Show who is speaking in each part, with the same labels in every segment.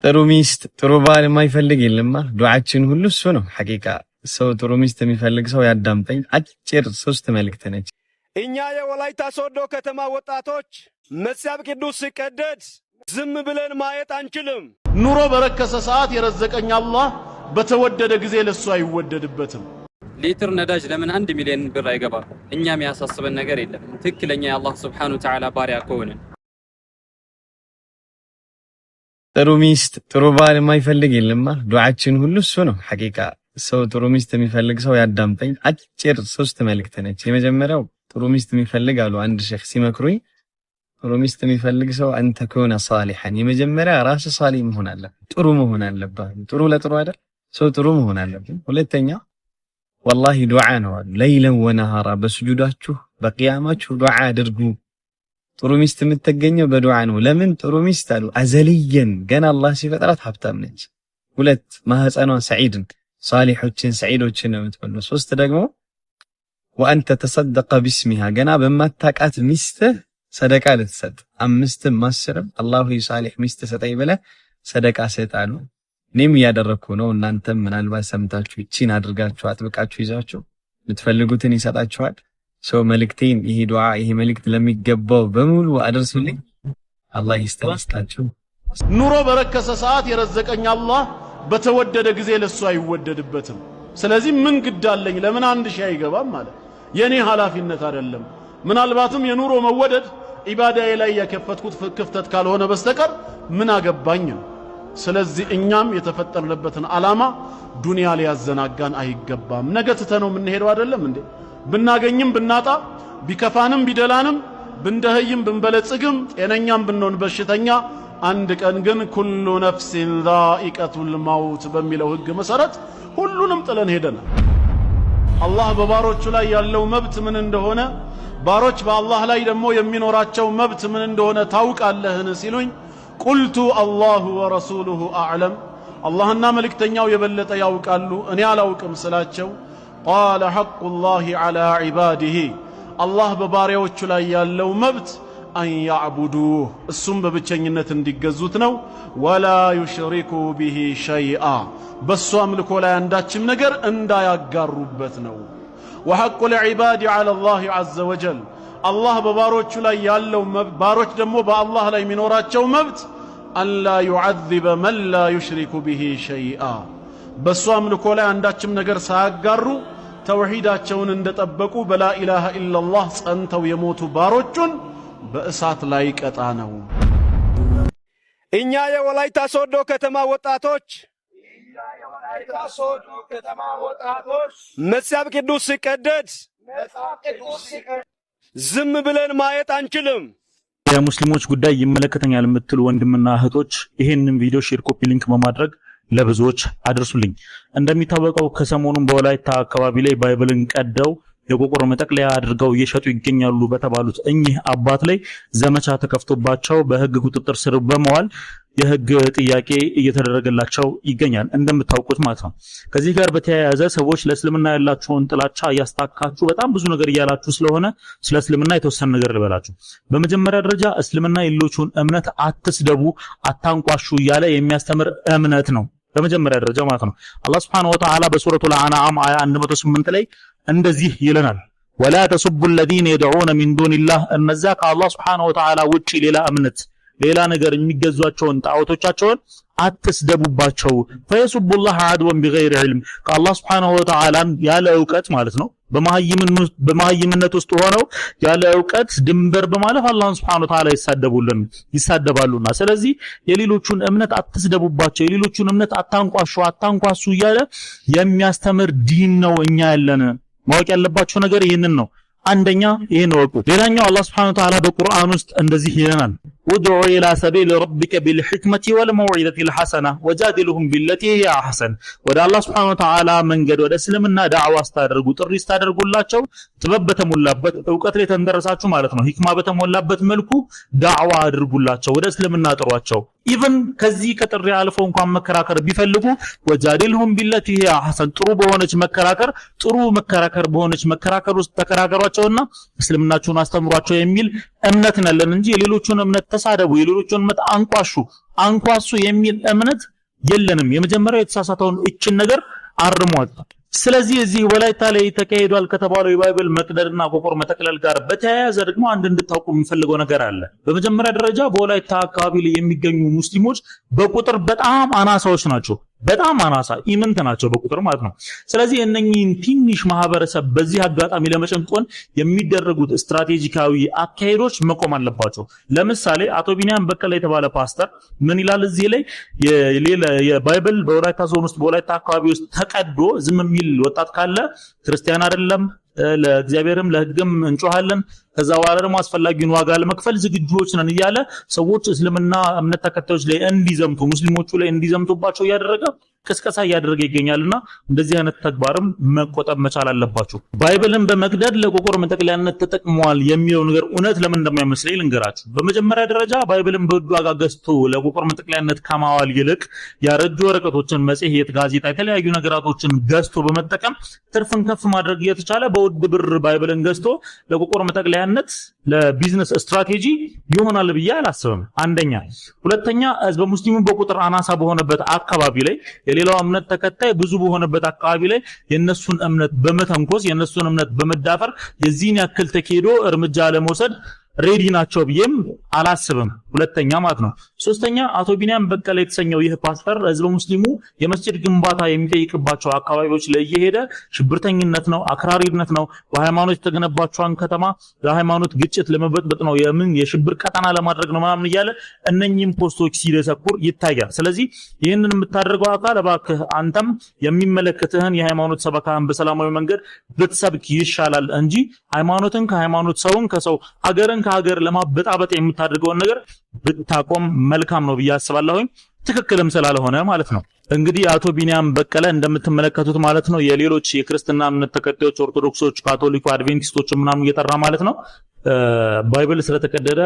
Speaker 1: ጥሩ ሚስት ጥሩ ባል የማይፈልግ የለማ። ዱዓችን ሁሉ እሱ ነው። ሐቂቃ ሰው ጥሩ ሚስት የሚፈልግ ሰው ያዳምጠኝ። አጭር 3 መልእክት ነች።
Speaker 2: እኛ የወላይታ ሶዶ ከተማ ወጣቶች መጽሐፍ ቅዱስ ሲቀደድ ዝም ብለን ማየት አንችልም።
Speaker 3: ኑሮ በረከሰ ሰዓት የረዘቀኝ አላህ በተወደደ ጊዜ ለሱ አይወደድበትም።
Speaker 4: ሊትር ነዳጅ ለምን 1 ሚሊዮን ብር አይገባም? እኛም ያሳስበን ነገር የለም። ትክክለኛ የአላህ Subhanahu Wa Ta'ala ባሪያ ከሆነን
Speaker 1: ጥሩ ሚስት ጥሩ ባል የማይፈልግ የለማ። ዱዓችን ሁሉ እሱ ነው። ሐቂቃ ሰው ጥሩ ሚስት የሚፈልግ ሰው ያዳምጠኝ። አጭር 3 መልእክት ነች። የመጀመሪያው ጥሩ ሚስት የሚፈልግ አሉ አንድ ሼክ ሲመክሩኝ፣ ጥሩ ሚስት የሚፈልግ ሰው አንተ ከሆነ ሷሊሐን፣ የመጀመሪያ ራስ ሷሊህ መሆን አለበት፣ ጥሩ መሆን አለበት። ጥሩ ለጥሩ አይደል? ሰው ጥሩ መሆን አለበት። ሁለተኛ ወላሂ ዱዓ ነው አሉ ለይለን ወነሃራ፣ በስጁዳችሁ በቂያማችሁ ዱዓ አድርጉ። ጥሩ ሚስት የምትገኘው በዱዓ ነው። ለምን? ጥሩ ሚስት አሉ አዘልየን ገና አላህ ሲፈጥራት ሀብታም ነች። 2 ማህፀኗ ሰዒድን ሷሊሖችን ሰዒዶችን ነው የምትወልደው። 3 ደግሞ ወአንተ ተሰደቀ ቢስሚሃ ገና በማታቃት ሚስትህ ሰደቃ ልትሰጥ። 5 10 አላሁ ሷሊህ ሚስት ሰጠኝ ብለህ ሰደቃ ሰጣሉ። እኔም እያደረኩ ነው። እናንተም ምናልባት ሰምታችሁ እቺን አድርጋችሁ አጥብቃችሁ ይዛችሁ የምትፈልጉትን ይሰጣችኋል። ሰው መልእክቴን ይሄ ዱዓ ይሄ መልእክት ለሚገባው በሙሉ አድርሱልኝ። አላህ ይስጣችሁ።
Speaker 3: ኑሮ በረከሰ ሰዓት የረዘቀኝ አላህ በተወደደ ጊዜ ለሱ አይወደድበትም። ስለዚህ ምን ግዳለኝ? ለምን 1000 አይገባም ማለት የኔ ኃላፊነት አይደለም። ምናልባትም የኑሮ መወደድ ኢባዳዬ ላይ የከፈትኩት ክፍተት ካልሆነ በስተቀር ምን አገባኝ ነው። ስለዚህ እኛም የተፈጠርንበትን ዓላማ ዱንያ ሊያዘናጋን አይገባም። ነገ ትተነው የምንሄደው አይደለም እንዴ? ብናገኝም ብናጣ፣ ቢከፋንም ቢደላንም፣ ብንደህይም ብንበለጽግም፣ ጤነኛም ብንሆን በሽተኛ፣ አንድ ቀን ግን ኩሉ ነፍሲን ዛኢቀቱል መውት በሚለው ህግ መሰረት ሁሉንም ጥለን ሄደናል። አላህ በባሮቹ ላይ ያለው መብት ምን እንደሆነ፣ ባሮች በአላህ ላይ ደግሞ የሚኖራቸው መብት ምን እንደሆነ ታውቃለህን ሲሉኝ ቁልቱ አላሁ ወረሱሉሁ አዕለም፣ አላህና መልእክተኛው የበለጠ ያውቃሉ እኔ አላውቅም ስላቸው ቃለ ሐቁላሂ ዐላ ዒባዲሂ፣ አላህ በባሪያዎቹ ላይ ያለው መብት አን ያዕቡዱህ እሱም በብቸኝነት እንዲገዙት ነው። ወላ ዩሽሪኩ ቢሂ ሸይአ በሱ አምልኮ ላይ አንዳችም ነገር እንዳያጋሩበት ነው። ወሐቁል ዒባድ ዐላ ላሂ ዐዘ ወጀል አላህ በባሮቹ ላይ ያለው መብት፣ ባሮች ደግሞ በአላህ ላይ የሚኖራቸው መብት አላ ዩዐዚበ መን ላ ዩሽሪኩ ቢሂ ሸይአ በሱ አምልኮ ላይ አንዳችም ነገር ሳያጋሩ ተውሂዳቸውን እንደጠበቁ በላ ኢላሃ ኢላላህ ጸንተው የሞቱ ባሮቹን በእሳት ላይ ቀጣ ነው።
Speaker 2: እኛ የወላይታ ሶዶ ከተማ ወጣቶች መጽሐፍ ቅዱስ ሲቀደድ ዝም ብለን ማየት አንችልም።
Speaker 5: የሙስሊሞች ጉዳይ ይመለከተኛል የምትሉ ወንድምና እህቶች ይሄንን ቪዲዮ ሼር፣ ኮፒ ሊንክ በማድረግ ለብዙዎች አድርሱልኝ። እንደሚታወቀው ከሰሞኑን በወላይታ አካባቢ ላይ ባይብልን ቀደው የቆቆሮ መጠቅለያ አድርገው እየሸጡ ይገኛሉ በተባሉት እኚህ አባት ላይ ዘመቻ ተከፍቶባቸው በህግ ቁጥጥር ስር በመዋል የህግ ጥያቄ እየተደረገላቸው ይገኛል እንደምታውቁት ማለት ነው። ከዚህ ጋር በተያያዘ ሰዎች ለእስልምና ያላችሁን ጥላቻ እያስታካችሁ በጣም ብዙ ነገር እያላችሁ ስለሆነ ስለ እስልምና የተወሰነ ነገር ልበላችሁ። በመጀመሪያ ደረጃ እስልምና የሌሎቹን እምነት አትስደቡ፣ አታንቋሹ እያለ የሚያስተምር እምነት ነው። በመጀመሪያ ደረጃ ማለት ነው። አላህ Subhanahu Wa Ta'ala በሱረቱል አንዓም አያ 108 ላይ እንደዚህ ይለናል፣ ወላ ተሱቡ الذين يدعون من دون الله እነዛ ከአላህ Subhanahu Wa Ta'ala ውጪ ሌላ እምነት ሌላ ነገር የሚገዟቸውን ጣዖቶቻቸውን አትስደቡባቸው። فيسب الله عدوا بغير علم ከአላህ Subhanahu Wa Ta'ala ያለ ዕውቀት ማለት ነው በመሃይምነት ውስጥ ሆነው ያለ ዕውቀት ድንበር በማለፍ አላህ Subhanahu Wa Ta'ala ይሳደባሉና ስለዚህ የሌሎቹን እምነት አትስደቡባቸው፣ የሌሎቹን እምነት አታንቋሹ እያለ የሚያስተምር ዲን ነው እኛ ያለን። ማወቅ ያለባችሁ ነገር ይሄንን ነው። አንደኛ ይሄን ወቁ። ሌላኛው አላህ Subhanahu Wa Ta'ala በቁርአን ውስጥ እንደዚህ ይለናል፣ ادعو الى سبيل ربك بالحكمه والموعظه الحسنه وجادلهم بالتي هي احسن። ወደ አላህ Subhanahu Wa Ta'ala መንገድ ወደ እስልምና ዳዕዋ አስተዳደርጉ ጥሪ አስተዳደርጉላቸው ጥበብ በተሞላበት ዕውቀት ላይ ተንደረሳችሁ ማለት ነው። ሂክማ በተሞላበት መልኩ ዳዕዋ አድርጉላቸው፣ ወደ እስልምና ጥሯቸው። ኢቭን ከዚህ ከጥሪ አልፈው እንኳን መከራከር ቢፈልጉ ወጃዲልሁም ቢለቲ ሂያ አህሰን ጥሩ በሆነች መከራከር በሆነች መከራከር ውስጥ ተከራከሯቸውና እስልምናችሁን አስተምሯቸው የሚል እምነት ነን እንጂ የሌሎቹን እምነት ተሳደቡ የሌሎቹን እምነት አንቋሱ የሚል እምነት የለንም። የመጀመሪያው የተሳሳተውን እችን ነገር አርሟል። ስለዚህ እዚህ ወላይታ ላይ ተካሂዷል ከተባለው የባይብል መቅደድና ቆቆር መጠቅለል ጋር በተያያዘ ደግሞ አንድ እንድታውቁ የምፈልገው ነገር አለ። በመጀመሪያ ደረጃ በወላይታ አካባቢ ላይ የሚገኙ ሙስሊሞች በቁጥር በጣም አናሳዎች ናቸው። በጣም አናሳ ኢምንት ናቸው በቁጥር ማለት ነው። ስለዚህ እነኚህን ትንሽ ማህበረሰብ በዚህ አጋጣሚ ለመጨንቆን የሚደረጉት ስትራቴጂካዊ አካሄዶች መቆም አለባቸው። ለምሳሌ አቶ ቢኒያም በቀለ የተባለ ፓስተር ምን ይላል እዚህ ላይ የባይብል በወላይታ ዞን ውስጥ በወላይታ አካባቢ ውስጥ ተቀዶ ዝም የሚል ወጣት ካለ ክርስቲያን አይደለም፣ ለእግዚአብሔርም ለሕግም እንጮሃለን፣ ከዛ በኋላ ደግሞ አስፈላጊውን ዋጋ ለመክፈል ዝግጁዎች ነን እያለ ሰዎች እስልምና እምነት ተከታዮች ላይ እንዲዘምቱ ሙስሊሞቹ ላይ እንዲዘምቱባቸው እያደረገ ቅስቀሳ እያደረገ ይገኛልና እንደዚህ አይነት ተግባርም መቆጠብ መቻል አለባችሁ። ባይብልን በመቅደድ ለቆቆር መጠቅለያነት ተጠቅመዋል የሚለው ነገር እውነት ለምን እንደማይመስለኝ ልንገራችሁ። በመጀመሪያ ደረጃ ባይብልን በውድ ዋጋ ገዝቶ ለቆቆር መጠቅለያነት ከማዋል ይልቅ ያረጁ ወረቀቶችን፣ መጽሔት፣ ጋዜጣ፣ የተለያዩ ነገራቶችን ገዝቶ በመጠቀም ትርፍን ከፍ ማድረግ እየተቻለ በውድ ብር ባይብልን ገዝቶ ለቆቆር መጠቅለያነት ለቢዝነስ ስትራቴጂ ይሆናል ብዬ አላስብም። አንደኛ። ሁለተኛ ህዝበ ሙስሊሙ በቁጥር አናሳ በሆነበት አካባቢ ላይ የሌላው እምነት ተከታይ ብዙ በሆነበት አካባቢ ላይ የነሱን እምነት በመተንኮስ የነሱን እምነት በመዳፈር የዚህን ያክል ተኬዶ እርምጃ ለመውሰድ ሬዲ ናቸው ብዬም አላስብም። ሁለተኛ ማለት ነው። ሶስተኛ አቶ ቢኒያም በቀለ የተሰኘው ይህ ፓስተር ህዝበ ሙስሊሙ የመስጂድ ግንባታ የሚጠይቅባቸው አካባቢዎች ላይ እየሄደ ሽብርተኝነት ነው፣ አክራሪነት ነው፣ በሃይማኖት የተገነባቸውን ከተማ ለሃይማኖት ግጭት ለመበጥበጥ ነው፣ የሽብር ቀጠና ለማድረግ ነው ምናምን እያለ እነኚህም ፖስቶች ሲደሰኩር ይታያል። ስለዚህ ይህንን የምታደርገው አካል እባክህ አንተም የሚመለከትህን የሃይማኖት ሰበካህን በሰላማዊ መንገድ ብትሰብክ ይሻላል እንጂ ሃይማኖትን ከሃይማኖት ሰውን ከሰው አገርን ከሀገር ለማበጣበጥ የምታደርገውን ነገር ብታቆም መልካም ነው ብዬ አስባለሁ። ትክክልም ስላልሆነ ማለት ነው። እንግዲህ አቶ ቢኒያም በቀለ እንደምትመለከቱት ማለት ነው የሌሎች የክርስትና እምነት ተከታዮች ኦርቶዶክሶች፣ ካቶሊኩ፣ አድቬንቲስቶች ምናምን እየጠራ ማለት ነው ባይብል ስለተቀደደ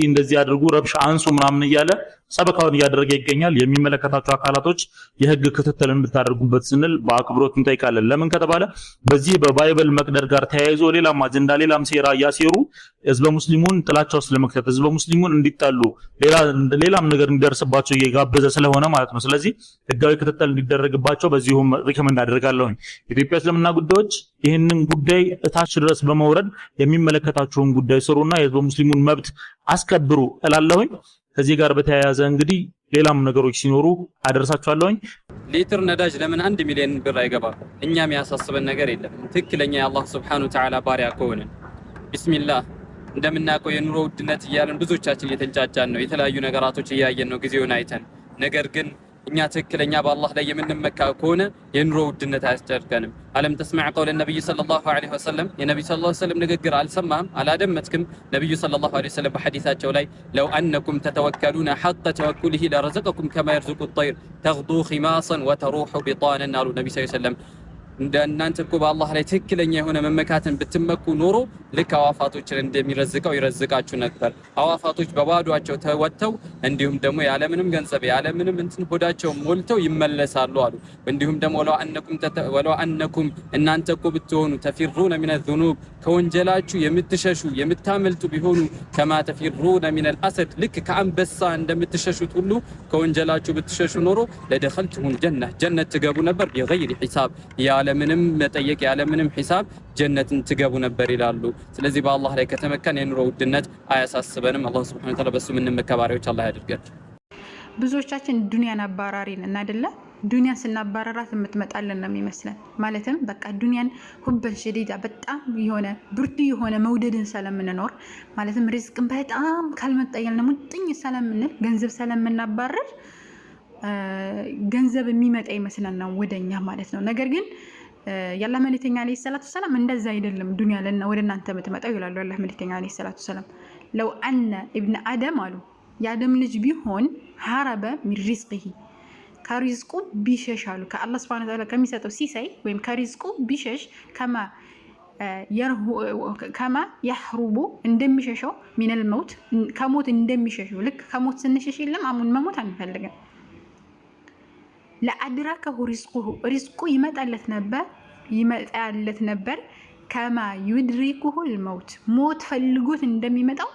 Speaker 5: እንደዚህ አድርጉ ረብሻ አንሱ ምናምን እያለ ሰበካውን እያደረገ ይገኛል። የሚመለከታቸው አካላቶች የህግ ክትትል እንድታደርጉበት ስንል በአክብሮት እንጠይቃለን። ለምን ከተባለ በዚህ በባይብል መቅደድ ጋር ተያይዞ ሌላም አጀንዳ ሌላም ሴራ እያሴሩ ህዝበ ሙስሊሙን ጥላቻው ስለመክተት ህዝበ ሙስሊሙን እንዲጣሉ ሌላም ነገር እንዲደርስባቸው እየጋበዘ ስለሆነ ማለት ነው። ስለዚህ ህጋዊ ክትትል እንዲደረግባቸው በዚሁም ሪከመንድ አደርጋለሁ። ኢትዮጵያ እስልምና ጉዳዮች ይህንን ጉዳይ እታች ድረስ በመውረድ የሚመለከታቸውን ጉዳይ ስሩና የህዝበ ሙስሊሙን መብት አስከብሩ እላለሁኝ። ከዚህ ጋር በተያያዘ እንግዲህ ሌላም ነገሮች ሲኖሩ አደርሳችኋለሁኝ።
Speaker 4: ሊትር ነዳጅ ለምን 1 ሚሊዮን ብር አይገባ? እኛም ያሳስበን ነገር የለም። ትክክለኛ የአላህ Subhanahu Ta'ala ባሪያ ከሆነ ቢስሚላህ እንደምናውቀው የኑሮ ውድነት እያለን ብዙዎቻችን እየተንጫጫን ነው። የተለያዩ ነገራቶች እያየን ነው ጊዜውን አይተን። ነገር ግን እኛ ትክክለኛ በአላህ ላይ የምንመካ ከሆነ የኑሮ ውድነት አያስጨርቀንም። አለም ተስማዕ ቀውለ ነብይ ሰለላሁ ዐለይሂ ወሰለም የነብዩ ሰለላሁ ዐለይሂ ወሰለም ንግግር አልሰማህም አላደመጥክም? ነብዩ ሰለላሁ ዐለይሂ ወሰለም በሐዲሳቸው ላይ ለው አነኩም ተተወከሉነ ሐቀ ተወኩሊሂ ለረዘቀኩም ከማ የርዙቁ الطير تغدو خماصا وتروح بطانا አሉ ነብዩ ሰለላሁ ዐለይሂ ወሰለም። እናንተ እኮ በአላህ ላይ ትክክለኛ የሆነ መመካትን ብትመኩ ኖሮ ልክ አዋፋቶችን እንደሚረዝቀው ይረዝቃችሁ ነበር። አዋፋቶች በባዷቸው ተወጥተው እንዲሁም ደግሞ ያለምንም ገንዘብ ያለምንም እንትን ሆዳቸው ሞልተው ይመለሳሉ አሉ። እንዲሁም ደግሞ ወለው አነኩም እናንተ እኮ ብትሆኑ ተፊሩነ ሚነ الذنوب ከወንጀላችሁ የምትሸሹ የምታመልጡ ቢሆኑ ከማ ተፊሩነ ሚነ الاسد ልክ ከአንበሳ እንደምትሸሹት ሁሉ ከወንጀላችሁ ብትሸሹ ኖሮ ለደخلتم ጀነት ትገቡ ነበር بغير حساب ያለምንም መጠየቅ ያለምንም ሒሳብ ጀነትን ትገቡ ነበር ይላሉ። ስለዚህ በአላህ ላይ ከተመከን የኑሮ ውድነት አያሳስበንም። አላህ Subhanahu Wa Ta'ala በሱ ምን መከባሪዎች አላህ ያድርገን።
Speaker 6: ብዙዎቻችን ዱንያን አባራሪን እና አይደለ ዱንያ ስናባረራት የምትመጣልን ነው የሚመስለን። ማለትም በቃ ዱንያን ሁበን ሸዲዳ በጣም የሆነ ብርቱ የሆነ መውደድን ስለምንኖር ማለትም ሪዝቅን በጣም ካልመጣየልን ሙጥኝ ስለምንል ገንዘብ ስለምናባረር ገንዘብ የሚመጣ ይመስለን ነው ወደኛ ማለት ነው። ነገር ግን ያላህ መልእክተኛ አለይሂ ሰላቱ ሰላም እንደዛ አይደለም ዱንያ ለና ወደ እናንተ የምትመጣው ይላሉ ያላህ መልእክተኛ አለይሂ ሰላቱ ሰላም። ለው አነ ኢብነ አደም አሉ የአደም ልጅ ቢሆን ሀረበ ሚን ሪዝቂሂ ከሪዝቁ ቢሸሽ አሉ ከአላህ Subhanahu Wa Ta'ala ከሚሰጠው ሲሳይ ወይም ከሪዝቁ ቢሸሽ ከማ ያህሩቡ እንደሚሸሸው ሚነል መውት ከሞት እንደሚሸሸው ልክ ከሞት ስንሸሽ የለም አሙን መሞት አንፈልግም። ለአድራከሁ ሪዝቁ ይመጣለት ነበር ከማ ይድሪኩሁ الموت ሞት ፈልጎት እንደሚመጣው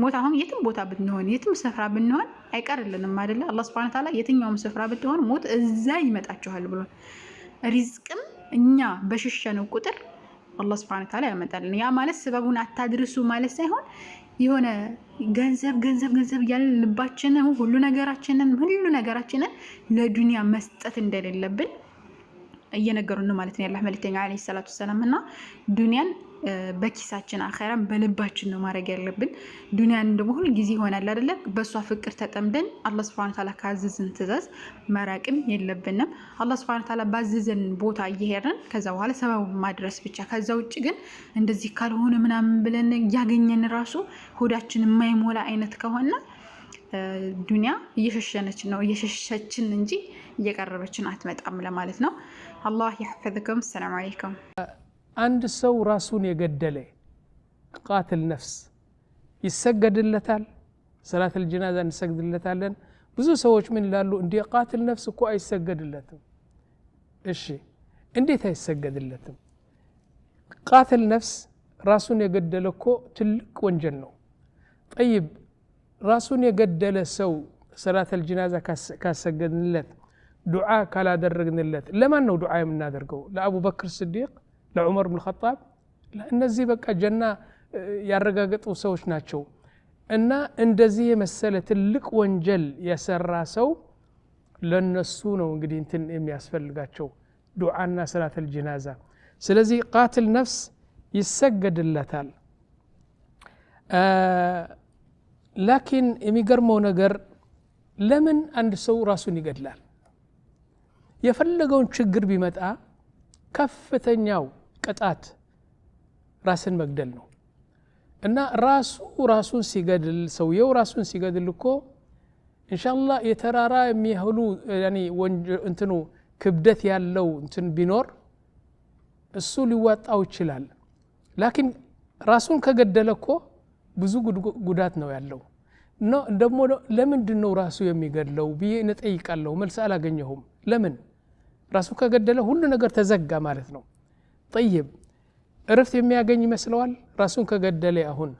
Speaker 6: ሞት አሁን የትም ቦታ ብንሆን የትም ስፍራ ብንሆን አይቀርልንም አይደለ? አላህ Subhanahu Ta'ala የትኛውም ስፍራ ብትሆን ሞት እዛ ይመጣችኋል ብሎ ሪዝቅም እኛ በሽሸነው ቁጥር አላህ Subhanahu Ta'ala ያመጣልን። ያ ማለት ሰበቡን አታድርሱ ማለት ሳይሆን የሆነ ገንዘብ ያለን ልባችንን ሁሉ ነገራችንን ለዱንያ መስጠት እንደሌለብን እየነገሩን ነው ማለት ነው ያላህ መልእክተኛ አለይሂ ሰላቱ ሰላም። እና ዱንያን በኪሳችን አኺራን በልባችን ነው ማድረግ ያለብን። ዱንያን ደግሞ ሁሉ ጊዜ ይሆናል አይደለ? በሷ ፍቅር ተጠምደን አላህ Subhanahu Ta'ala ካዘዘን ትእዛዝ መራቅም የለብንም። አላህ Subhanahu Ta'ala ባዘዘን ቦታ እየሄድን ከዛ በኋላ ሰበብ ማድረስ ብቻ። ከዛ ውጭ ግን እንደዚህ ካልሆነ ምናምን ብለን ያገኘን ራሱ ሆዳችን የማይሞላ አይነት ከሆነ ዱንያ እየሸሸችን እንጂ እየቀረበችን አትመጣም ለማለት ነው። አላህ ይحفظكم። ሰላም አለይኩም።
Speaker 7: አንድ ሰው ራሱን የገደለ ቃትል ነፍስ ይሰገድለታል? ሰላተል ጀናዛ እንሰግድለታለን? ብዙ ሰዎች ምን ይላሉ? እንደ ቃትል ነፍስ እኮ አይሰገድለትም። እሺ እንዴት አይሰገድለትም? ቃትል ነፍስ ራሱን የገደለ እኮ ትልቅ ወንጀል ነው። ጠይብ ራሱን የገደለ ሰው ሰላተል ጀናዛ ካሰገድንለት ዱዓ ካላደረግንለት ለማን ነው ዱዓ የምናደርገው? ለአቡበክር ስዲቅ፣ ለዑመር ብን ኸጣብ? እነዚህ በቃ ጀና ያረጋገጡ ሰዎች ናቸው። እና እንደዚህ የመሰለ ትልቅ ወንጀል የሰራ ሰው ለነሱ ነው እንግዲህ እንትን የሚያስፈልጋቸው ዱዓና ሰላተል ጀናዛ። ስለዚህ ቃትል ነፍስ ይሰገድለታል። ላኪን የሚገርመው ነገር ለምን አንድ ሰው ራሱን ይገድላል? የፈለገውን ችግር ቢመጣ ከፍተኛው ቅጣት ራስን መግደል ነው። እና ራሱን ሲገድል ሰውየው ራሱን ሲገድል እኮ ኢንሻአላህ የተራራ የሚያህሉ እንትኑ ክብደት ያለው እንትን ቢኖር እሱ ሊዋጣው ይችላል። ላኪን ራሱን ከገደለ እኮ ብዙ ጉዳት ነው ያለው። ደግሞ ለምንድን ነው ራሱ የሚገድለው ብዬ እጠይቃለሁ። መልስ አላገኘሁም። ለምን ራሱ ከገደለ ሁሉ ነገር ተዘጋ ማለት ነው። ጠይብ እረፍት የሚያገኝ ይመስለዋል? ራሱን ከገደለ አሁን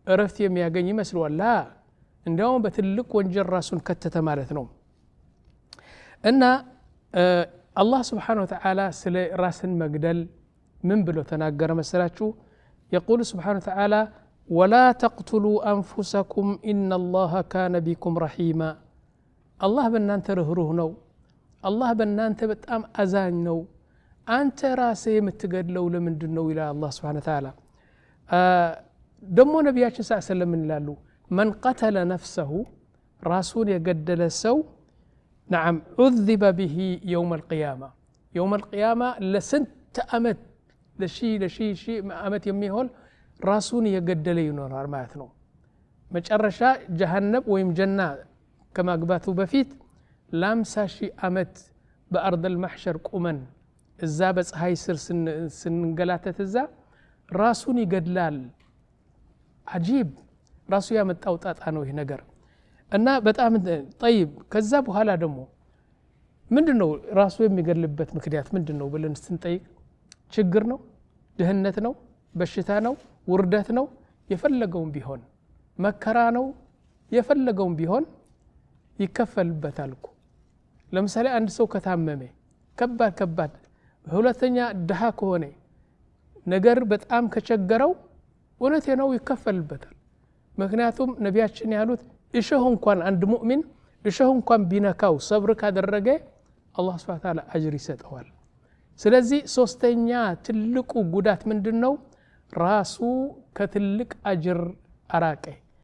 Speaker 7: እረፍት የሚያገኝ ይመስለዋል? ላ እንዲያውም በትልቅ ወንጀል ራሱን ከተተ ማለት ነው። እና አላህ Subhanahu Wa Ta'ala ስለ ራስን መግደል ምን ብሎ ተናገረ መሰላችሁ? يقول سبحانه وتعالى ولا تقتلوا أنفسكم إن الله كان بكم رحيما. الله بنانت رهروه نو، الله بنانت بتأم أزان نو، أنت راسي متقدلو لمن دنو إلى الله سبحانه وتعالى. دمو نبياتنا صلى الله عليه وسلم لالو من قتل نفسه راسون يقدل السو نعم عذب به يوم القيامة. يوم القيامة لسنت أمت لشي أمت يميهول ራሱን የገደለ ይኖራል ማለት ነው። መጨረሻ ጀሃነም ወይም ጀና ከማግባቱ በፊት ለ50,000 ዓመት በአርደል ማሕሸር ቁመን እዛ በፀሐይ ስር ስንገላተት እዛ ራሱን ይገድላል። አጂብ ራሱ ያመጣው ጣጣ ነው ይሄ ነገር። እና በጣም ጠይብ ከዛ በኋላ ደግሞ ምንድነው ራሱ የሚገድልበት ምክንያት ምንድነው ብለን ስንጠይቅ ችግር ነው፣ ድህነት ነው፣ በሽታ ነው፣ ውርደት ነው፣ የፈለገውን ቢሆን መከራ ነው፣ የፈለገውን ቢሆን ይከፈልበታል እኮ። ለምሳሌ አንድ ሰው ከታመመ ከባድ ሁለተኛ ድሃ ከሆነ ነገር በጣም ከቸገረው እውነቴ ነው ይከፈልበታል። ምክንያቱም ነቢያችን ያሉት እሾህ እንኳን አንድ ሙእሚን እሾህ እንኳን ቢነካው ሰብር ካደረገ አላህ Subhanahu Wa Ta'ala አጅር ይሰጠዋል። ስለዚህ ሶስተኛ ትልቁ ጉዳት ምንድነው? ራሱ ከትልቅ አጅር አራቀ።